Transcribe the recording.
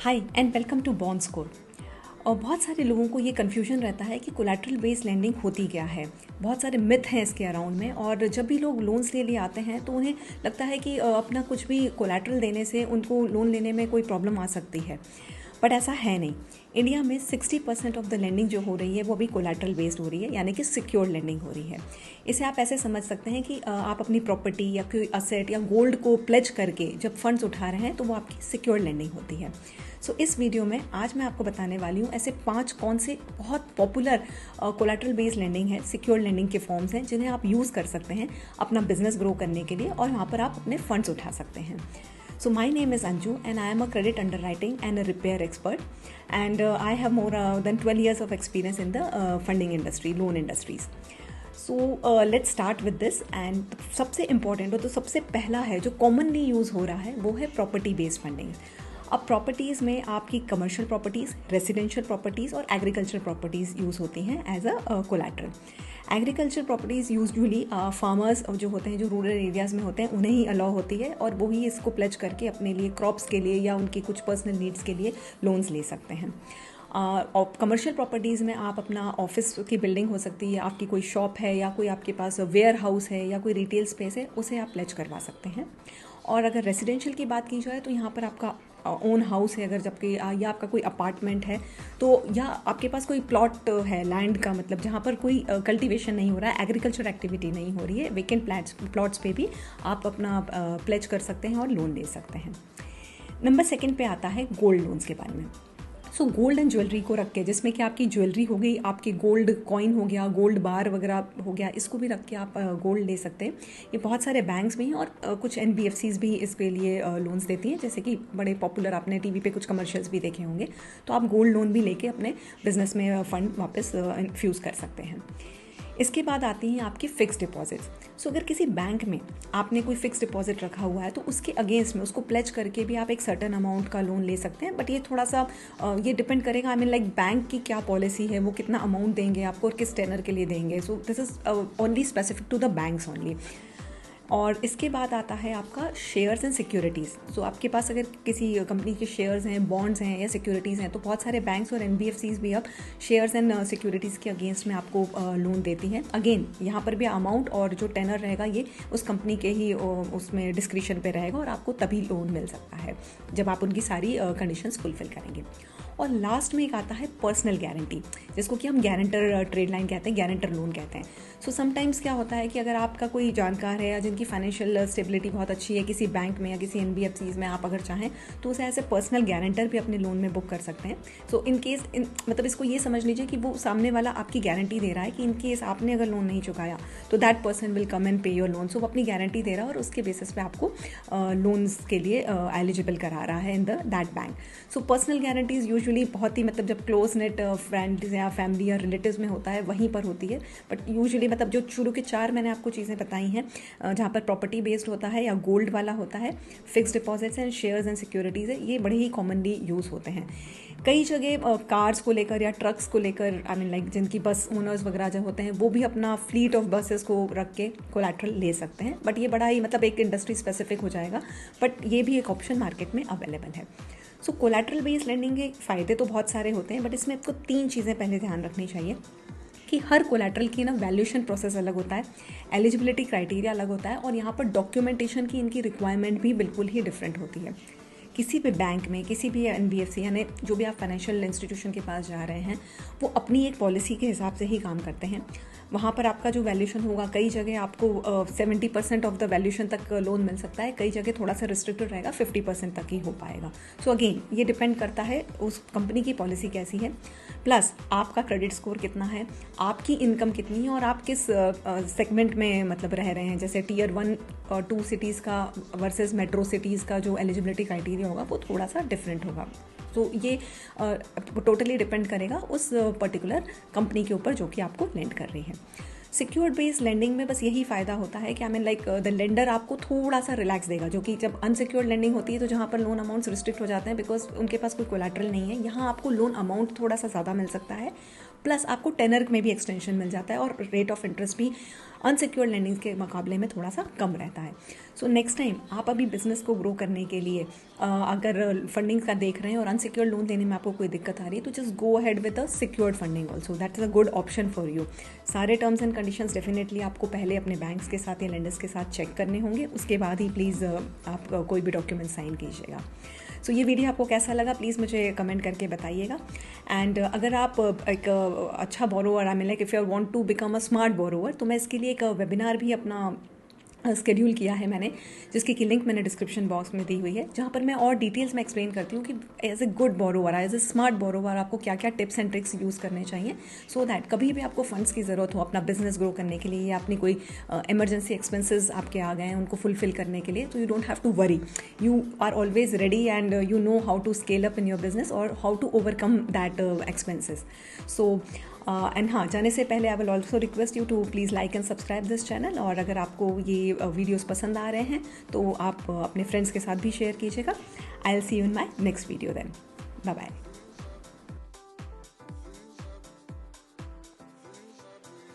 Hi and welcome to bond score. और बहुत सारे लोगों को ये कन्फ्यूजन रहता है कि कोलैटरल बेस्ड लेंडिंग होती क्या है। बहुत सारे मिथ हैं इसके अराउंड में, और जब भी लोग लोन्स ले लिए आते हैं तो उन्हें लगता है कि अपना कुछ भी कोलैटरल देने से उनको लोन लेने में कोई प्रॉब्लम आ सकती है, बट ऐसा है नहीं। इंडिया में 60% ऑफ द लेंडिंग जो हो रही है वो अभी कोलैटरल बेस्ड हो रही है, यानी कि सिक्योर्ड लेंडिंग हो रही है। इसे आप ऐसे समझ सकते हैं कि आप अपनी प्रॉपर्टी या कोई असेट या गोल्ड को प्लेज करके जब फंड्स उठा रहे हैं तो वो आपकी सिक्योर्ड लेंडिंग होती है। इस वीडियो में आज मैं आपको बताने वाली हूँ ऐसे 5 कौन से बहुत पॉपुलर कोलैटरल बेस्ड लेंडिंग है, सिक्योर्ड लेंडिंग के फॉर्म्स हैं जिन्हें आप यूज़ कर सकते हैं अपना बिजनेस ग्रो करने के लिए, और यहाँ पर आप अपने फंड्स उठा सकते हैं। So my name is Anju and I am a credit underwriting and a repair expert, and I have more than 12 years of experience in the funding industry, loan industries. So let's start with this, and सबसे important हो तो सबसे पहला है जो commonly use हो रहा है वो है प्रॉपर्टी बेस्ड फंडिंग। अब प्रॉपर्टीज़ में आपकी कमर्शियल प्रॉपर्टीज़, रेजिडेंशियल प्रॉपर्टीज़ और एग्रीकल्चर प्रॉपर्टीज़ यूज़ होती हैं as a collateral. Agriculture properties usually farmers जो होते हैं, जो रूरल एरियाज़ में होते हैं, उन्हें ही अलाउ होती है, और वो ही इसको प्लेज करके अपने लिए क्रॉप्स के लिए या उनकी कुछ पर्सनल नीड्स के लिए लोन्स ले सकते हैं। और कमर्शियल प्रॉपर्टीज़ में आप अपना ऑफिस की बिल्डिंग हो सकती है, आपकी कोई शॉप है या कोई आपके पास वेयर हाउस है या कोई रिटेल स्पेस है, उसे आप प्लेज करवा सकते हैं। और अगर रेजिडेंशियल की बात की जाए तो यहाँ पर आपका ओन हाउस है, अगर जबकि या आपका कोई अपार्टमेंट है तो, या आपके पास कोई प्लॉट है लैंड का, मतलब जहाँ पर कोई कल्टीवेशन नहीं हो रहा है, एग्रीकल्चर एक्टिविटी नहीं हो रही है, वेकेंट प्लॉट्स पे भी आप अपना प्लेज कर सकते हैं और लोन ले सकते हैं। नंबर 2 पे आता है गोल्ड लोन्स के बारे में। गोल्ड एंड ज्वेलरी को रख के, जिसमें कि आपकी ज्वेलरी हो गई, आपकी गोल्ड कॉइन हो गया, गोल्ड बार वगैरह हो गया, इसको भी रख के आप गोल्ड ले सकते हैं। ये बहुत सारे बैंक्स भी हैं और कुछ NBFCs भी इसके लिए लोन्स देती हैं, जैसे कि बड़े पॉपुलर, आपने टीवी पे कुछ कमर्शियल्स भी देखे होंगे। तो आप गोल्ड लोन भी लेके अपने बिजनेस में फंड वापस इन्फ्यूज़ कर सकते हैं। इसके बाद आती हैं आपकी फिक्स डिपॉजिट्स। अगर किसी बैंक में आपने कोई फिक्स डिपॉजिट रखा हुआ है तो उसके अगेंस्ट में उसको प्लेज करके भी आप एक सर्टेन अमाउंट का लोन ले सकते हैं, बट ये थोड़ा सा ये डिपेंड करेगा, आई मीन लाइक बैंक की क्या पॉलिसी है, वो कितना अमाउंट देंगे आपको और किस टेनर के लिए देंगे। This is only specific to the banks only. और इसके बाद आता है आपका शेयर्स एंड सिक्योरिटीज़। आपके पास अगर किसी कंपनी के शेयर्स हैं, बॉन्ड्स हैं या सिक्योरिटीज़ हैं, तो बहुत सारे बैंक्स और NBFCs भी अब शेयर्स एंड सिक्योरिटीज़ के अगेंस्ट में आपको लोन देती हैं। अगेन यहाँ पर भी अमाउंट और जो टेनर रहेगा ये उस कंपनी के ही उसमें डिस्क्रिप्शन पे रहेगा, और आपको तभी लोन मिल सकता है जब आप उनकी सारी कंडीशंस फुलफिल करेंगे। और लास्ट में एक आता है पर्सनल गारंटी, जिसको कि हम गारंटर ट्रेड लाइन कहते हैं, गारंटर लोन कहते हैं। समटाइम्स क्या होता है कि अगर आपका कोई जानकार है या जिनकी फाइनेंशियल स्टेबिलिटी बहुत अच्छी है किसी बैंक में या किसी NBFCs में, आप अगर चाहें तो उसे ऐसे पर्सनल गारंटर भी अपने लोन में बुक कर सकते हैं। इन केस मतलब इसको ये समझ लीजिए कि वो सामने वाला आपकी गारंटी दे रहा है कि इन केस आपने अगर लोन नहीं चुकाया तो that person will come and पे योर लोन। वो अपनी गारंटी दे रहा है और उसके बेसिस पे आपको लोन्स के लिए एलिजिबल करा रहा है in that bank. Personal guarantees usually बहुत ही, मतलब जब क्लोज नेट फ्रेंड्स या फैमिली या रिलेटिव्स में होता है वहीं पर होती है, बट यूजुअली मतलब जो शुरू के 4 मैंने आपको चीज़ें बताई हैं, जहाँ पर प्रॉपर्टी बेस्ड होता है या गोल्ड वाला होता है, fix deposits and shares and securities है, ये बड़े ही कॉमनली यूज़ होते हैं। कई जगह कार्स को लेकर या ट्रक्स को लेकर, आई मीन लाइक जिनकी बस ओनर्स वगैरह जो होते हैं वो भी अपना फ्लीट ऑफ बसेस को रख के कोलैटरल ले सकते हैं, बट ये बड़ा ही मतलब एक इंडस्ट्री स्पेसिफिक हो जाएगा, बट ये भी एक ऑप्शन मार्केट में अवेलेबल है। कोलैटरल बेस्ड लेंडिंग के फ़ायदे तो बहुत सारे होते हैं, बट इसमें आपको 3 चीज़ें पहले ध्यान रखनी चाहिए कि हर कोलैटरल की ना वैल्यूएशन प्रोसेस अलग होता है, एलिजिबिलिटी क्राइटेरिया अलग होता है, और यहाँ पर डॉक्यूमेंटेशन की इनकी रिक्वायरमेंट भी बिल्कुल ही डिफरेंट होती है। किसी भी बैंक में, किसी भी NBFC यानी जो भी आप फाइनेंशियल इंस्टीट्यूशन के पास जा रहे हैं, वो अपनी एक पॉलिसी के हिसाब से ही काम करते हैं। वहाँ पर आपका जो वैल्यूएशन होगा, कई जगह आपको 70% ऑफ द वैल्यूएशन तक लोन मिल सकता है, कई जगह थोड़ा सा रिस्ट्रिक्टेड रहेगा, 50% तक ही हो पाएगा। अगेन ये डिपेंड करता है उस कंपनी की पॉलिसी कैसी है, प्लस आपका क्रेडिट स्कोर कितना है, आपकी इनकम कितनी है, और आप किस सेगमेंट में मतलब रह रहे हैं। जैसे Tier 1 और 2 सिटीज़ का वर्सेस मेट्रो सिटीज़ का जो एलिजिबिलिटी क्राइटेरिया होगा वो थोड़ा सा डिफरेंट होगा। ये टोटली डिपेंड करेगा उस पर्टिकुलर कंपनी के ऊपर जो कि आपको लेंड कर रही है। सिक्योर्ड बेस्ड लेंडिंग में बस यही फ़ायदा होता है कि आई मीन लाइक द लेंडर आपको थोड़ा सा रिलैक्स देगा, जो कि जब अनसिक्योर्ड लेंडिंग होती है तो जहाँ पर लोन अमाउंट्स रिस्ट्रिक्ट हो जाते हैं बिकॉज उनके पास कोई कोलैटरल नहीं है, यहाँ आपको लोन अमाउंट थोड़ा सा ज़्यादा मिल सकता है, प्लस आपको टेनर में भी एक्सटेंशन मिल जाता है और रेट ऑफ इंटरेस्ट भी अनसिक्योर्ड लैंडिंग के मुकाबले में थोड़ा सा कम रहता है। सो नेक्स्ट टाइम आप अभी बिजनेस को ग्रो करने के लिए अगर फंडिंग का देख रहे हैं और अनसिक्योर्ड लोन लेने में आपको कोई दिक्कत आ रही है, तो just go ahead with a secured funding also, that is a good option for you. सारे टर्म्स एंड कंडीशंस डेफिनेटली आपको पहले अपने बैंक्स के साथ या लेंडर्स के साथ चेक करने होंगे, उसके बाद ही प्लीज़ आप कोई भी डॉक्यूमेंट साइन कीजिएगा। सो ये वीडियो आपको कैसा लगा प्लीज़ मुझे कमेंट करके बताइएगा। एंड अगर आप एक अच्छा borrower, I mean like if you want to become a smart borrower, तो मैं इसके लिए एक वेबिनार भी अपना शेड्यूल किया है मैंने, जिसकी की लिंक मैंने डिस्क्रिप्शन बॉक्स में दी हुई है, जहाँ पर मैं और डिटेल्स में एक्सप्लेन करती हूँ कि as a good borrower, as a smart borrower आपको क्या क्या टिप्स एंड ट्रिक्स यूज़ करने चाहिए, सो दैट कभी भी आपको फंड्स की ज़रूरत हो अपना बिजनेस ग्रो करने के लिए या अपनी कोई इमरजेंसी एक्सपेंसेस आपके आ गए हैं उनको फुलफिल करने के लिए, तो you don't have to worry, you are always ready and you know how to scale up in your business और how to overcome that expenses. So and हाँ, जाने से पहले I will also request you to please like and subscribe this channel, और अगर आपको ये videos पसंद आ रहे हैं तो आप अपने फ्रेंड्स के साथ भी शेयर कीजिएगा। I will see you in my next video then, bye bye.